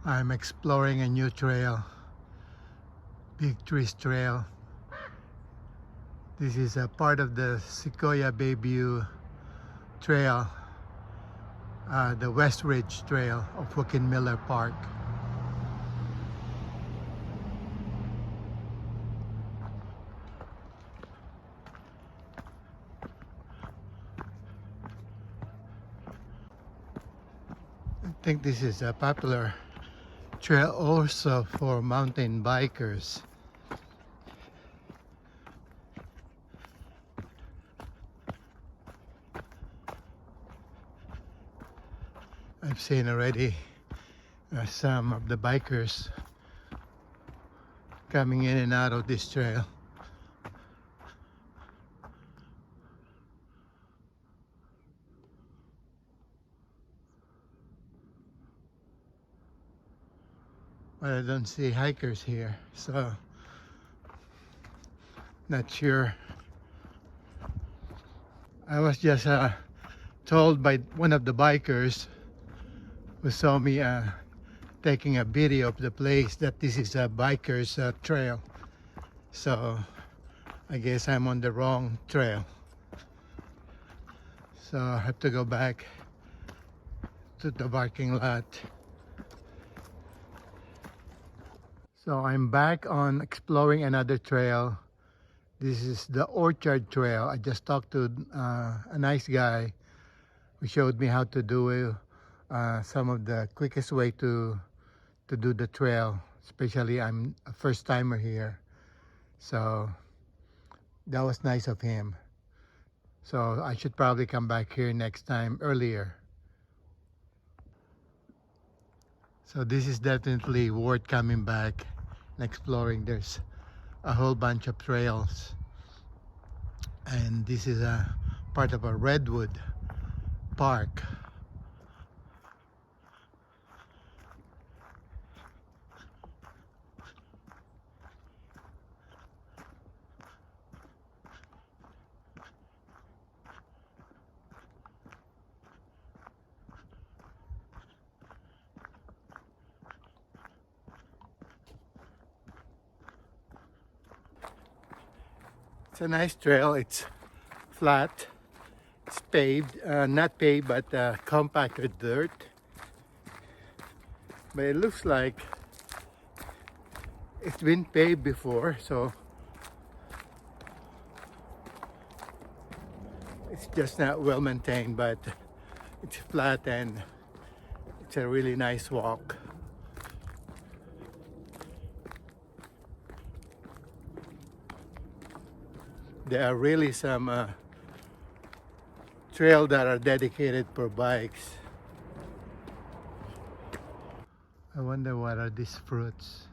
I'm exploring a new trail, Big Trees Trail. This is a part of the Sequoia Bayview Trail, the West Ridge Trail of Joaquin Miller Park. I think this is a popular trail also for mountain bikers. I've seen already some of the bikers coming in and out of this trail. But I don't see hikers here, so not sure. I was just told by one of the bikers who saw me taking a video of the place that this is a biker's trail. So I guess I'm on the wrong trail. So I have to go back to the parking lot. So I'm back on exploring another trail. This is the Orchard Trail. I just talked to a nice guy who showed me how to do some of the quickest way to do the trail. Especially I'm a first timer here. So that was nice of him. So I should probably come back here next time earlier. So this is definitely worth coming back and exploring. There's a whole bunch of trails. And this is a part of a redwood park. It's a nice trail. It's flat. It's paved, not paved, but compacted dirt. But it looks like it's been paved before, so it's just not well maintained, but it's flat and it's a really nice walk. There are really some trails that are dedicated for bikes. I wonder what are these fruits.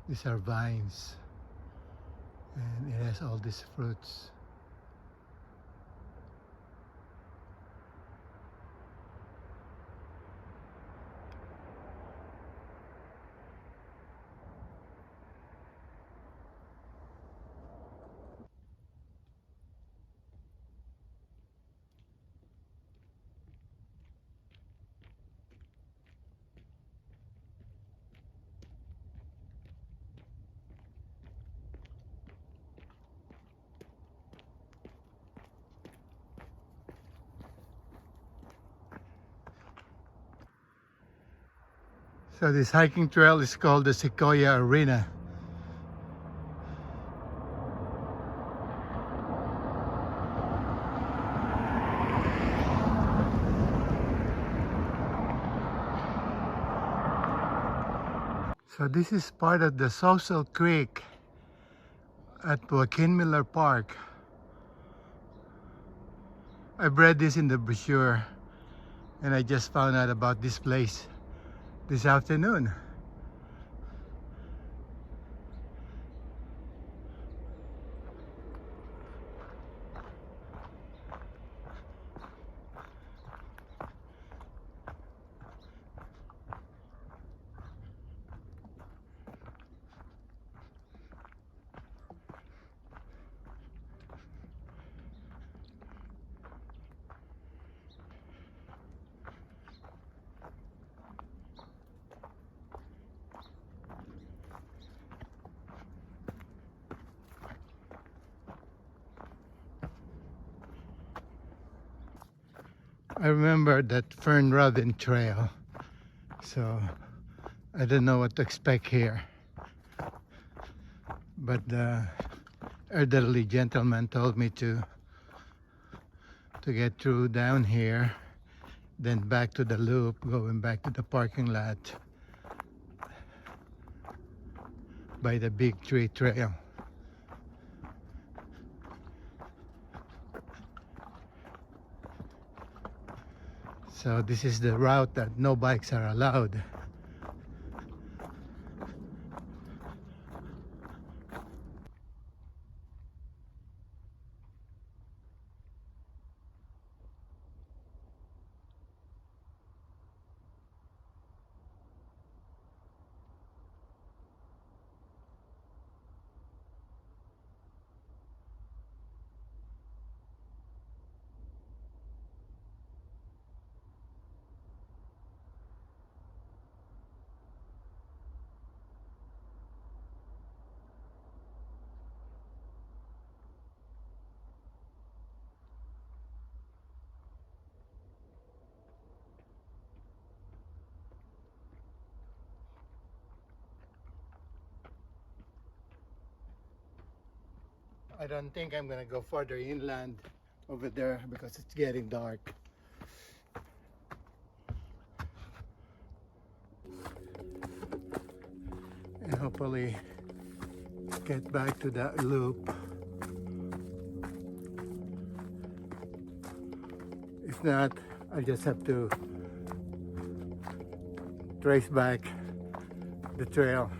These are vines, and it has all these fruits. So this hiking trail is called the Sequoia Arena. So this is part of the Social Creek at Joaquin Miller Park. I've read this in the brochure and I just found out about this place this afternoon. I remember that Fern Rodin Trail, so I don't know what to expect here. But the elderly gentleman told me to get through down here, then back to the loop, going back to the parking lot by the Big Tree Trail. So this is the route that no bikes are allowed. I don't think I'm gonna go further inland over there because it's getting dark. And hopefully get back to that loop. If not, I just have to trace back the trail.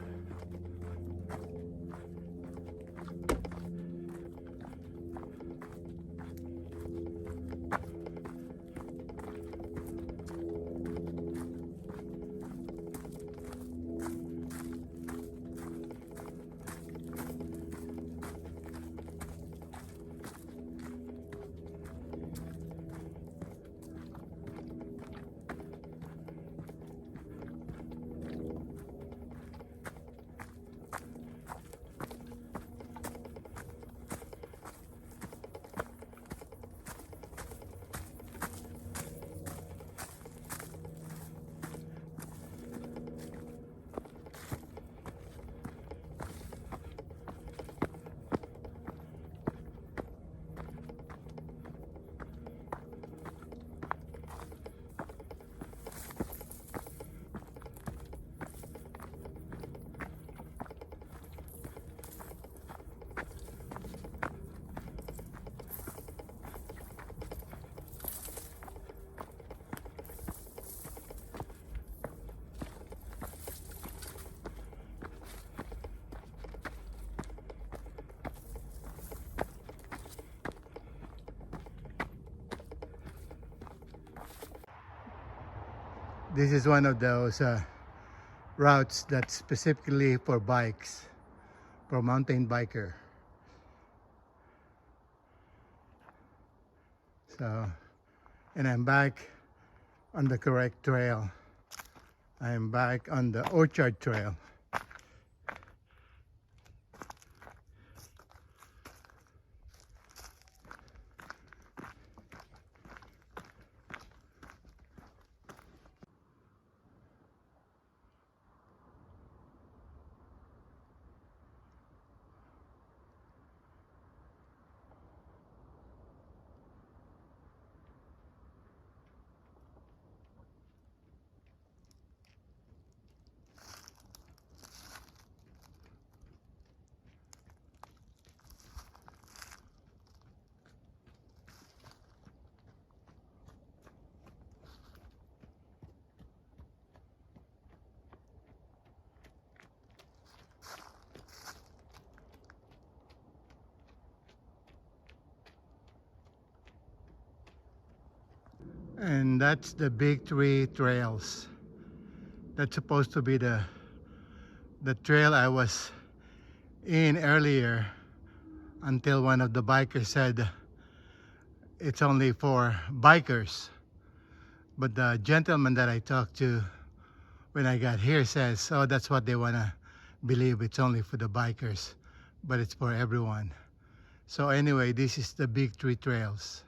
This is one of those routes that's specifically for bikes, for mountain biker. So, and I'm back on the correct trail. I am back on the Orchard Trail. And that's the Big Tree Trails. That's supposed to be the trail I was in earlier, until one of the bikers said it's only for bikers. But the gentleman that I talked to when I got here says, oh, that's what they want to believe, it's only for the bikers, but it's for everyone. So anyway, this is the Big Tree Trails.